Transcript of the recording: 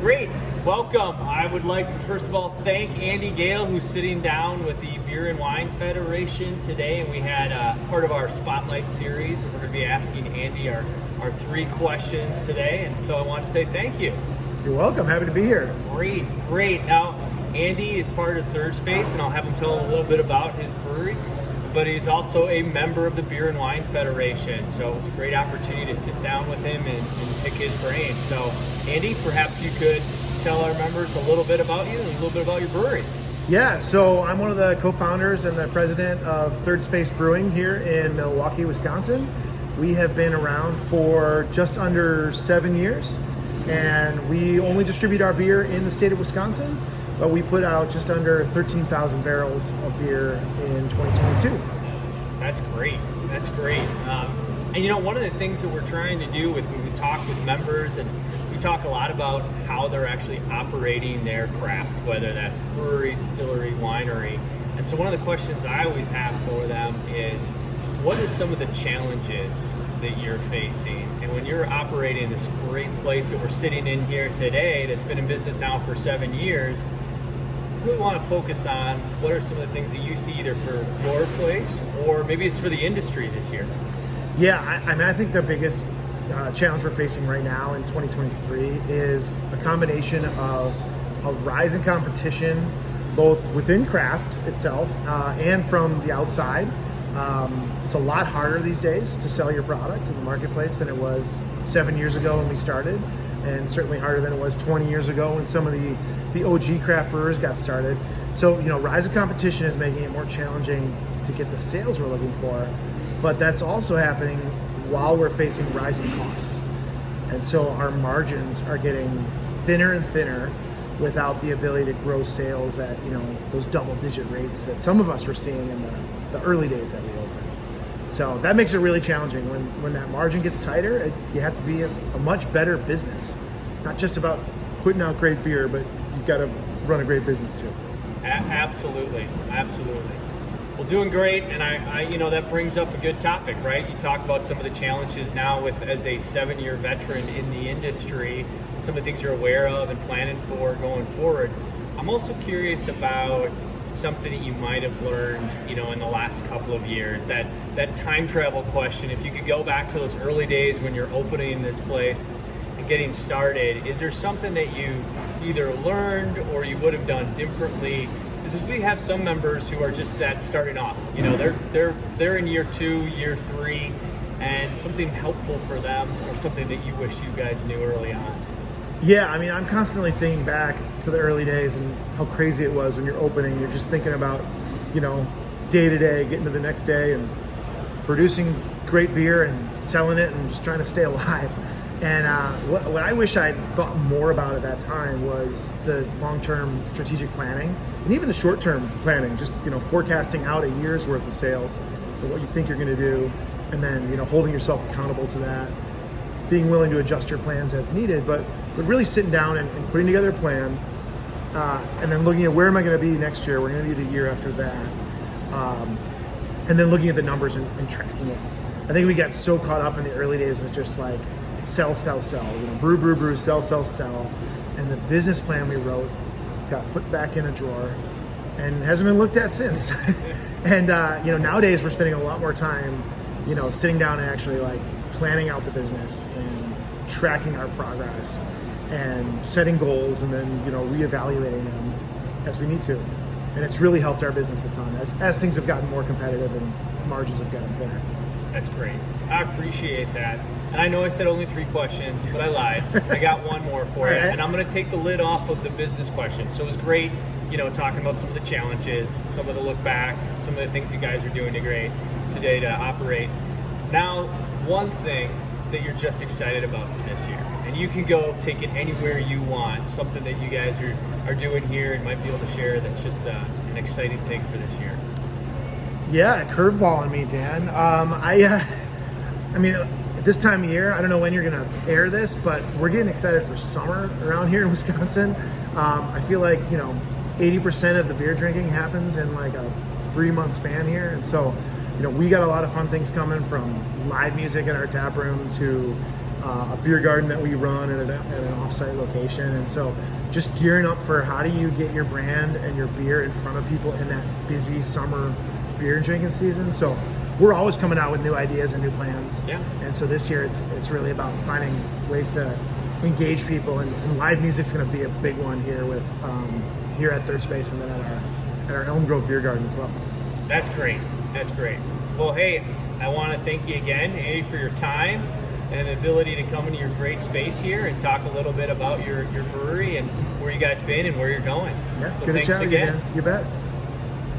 Great. Welcome. I would like to first of all thank Andy Gehl, who's sitting down with the Beer and Wine Federation today, and we had part of our Spotlight series. We're going to be asking Andy our 3 questions today, and so I want to say thank you. You're welcome. Happy to be here. Great. Now, Andy is part of Third Space, and I'll have him tell a little bit about his brewery, but he's also a member of the Beer and Wine Federation, so it's a great opportunity to sit down with him and pick his brain. So, Andy, perhaps you could tell our members a little bit about you and a little bit about your brewery. Yeah, so I'm one of the co-founders and the president of Third Space Brewing here in Milwaukee, Wisconsin. We have been around for just under 7 years, and we only distribute our beer in the state of Wisconsin, but we put out just under 13,000 barrels of beer in 2022. That's great. And you know, one of the things that we're trying to do when we talk with members, and we talk a lot about how they're actually operating their craft, whether that's brewery, distillery, winery. And so one of the questions I always have for them is, what are some of the challenges that you're facing? And when you're operating this great place that we're sitting in here today, that's been in business now for 7 years, I really want to focus on what are some of the things that you see either for your place or maybe it's for the industry this year. Yeah, I think the biggest challenge we're facing right now in 2023 is a combination of a rise in competition, both within craft itself and from the outside. It's a lot harder these days to sell your product in the marketplace than it was 7 years ago when we started, and certainly harder than it was 20 years ago when some of the OG craft brewers got started. So, rise of competition is making it more challenging to get the sales we're looking for, but that's also happening while we're facing rising costs. And so our margins are getting thinner and thinner without the ability to grow sales at, those double-digit rates that some of us were seeing in the early days that we opened. So that makes it really challenging. When that margin gets tighter, you have to be a much better business. It's not just about putting out great beer, but you've got to run a great business too. Absolutely. Well, doing great, and I that brings up a good topic, right? You talk about some of the challenges now as a 7-year veteran in the industry, some of the things you're aware of and planning for going forward. I'm also curious about something that you might have learned, in the last couple of years, that time travel question. If you could go back to those early days when you're opening this place and getting started, is there something that you either learned or you would have done differently? Because we have some members who are just that starting off. They're in year 2, year 3, and something helpful for them or something that you wish you guys knew early on. Yeah, I'm constantly thinking back to the early days and how crazy it was when you're opening. You're just thinking about, day to day, getting to the next day and producing great beer and selling it and just trying to stay alive. And what I wish I'd thought more about at that time was the long-term strategic planning and even the short-term planning, just, forecasting out a year's worth of sales and what you think you're going to do, and then, holding yourself accountable to that, being willing to adjust your plans as needed, but really sitting down and putting together a plan, and then looking at where am I going to be next year, where am I going to be the year after that, and then looking at the numbers and tracking it. I think we got so caught up in the early days with just like sell, brew, sell, and the business plan we wrote got put back in a drawer and hasn't been looked at since. And nowadays we're spending a lot more time, sitting down and actually like planning out the business and tracking our progress and setting goals and then, reevaluating them as we need to. And it's really helped our business a ton as things have gotten more competitive and margins have gotten thinner. That's great. I appreciate that. And I know I said only 3 questions, but I lied. I got one more for you. And I'm going to take the lid off of the business question. So it was great, talking about some of the challenges, some of the look back, some of the things you guys are doing today to operate. Now, one thing that you're just excited about for this year, and you can go take it anywhere you want, something that you guys are doing here and might be able to share that's just an exciting thing for this year. Yeah, curveball on me, Dan. At this time of year, I don't know when you're going to air this, but we're getting excited for summer around here in Wisconsin. I feel like, 80% of the beer drinking happens in like a 3-month span here. And so, we got a lot of fun things coming, from live music in our tap room to, a beer garden that we run at an off-site location. And so just gearing up for how do you get your brand and your beer in front of people in that busy summer beer drinking season. So we're always coming out with new ideas and new plans. Yeah. And so this year it's really about finding ways to engage people, and live music's going to be a big one here with here at Third Space, and then at our Elm Grove Beer Garden as well. That's great. That's great. Well, hey, I want to thank you again, Andy, for your time and the ability to come into your great space here and talk a little bit about your brewery and where you guys been and where you're going. Yeah, So good to thanks chat with you, again. man. You bet.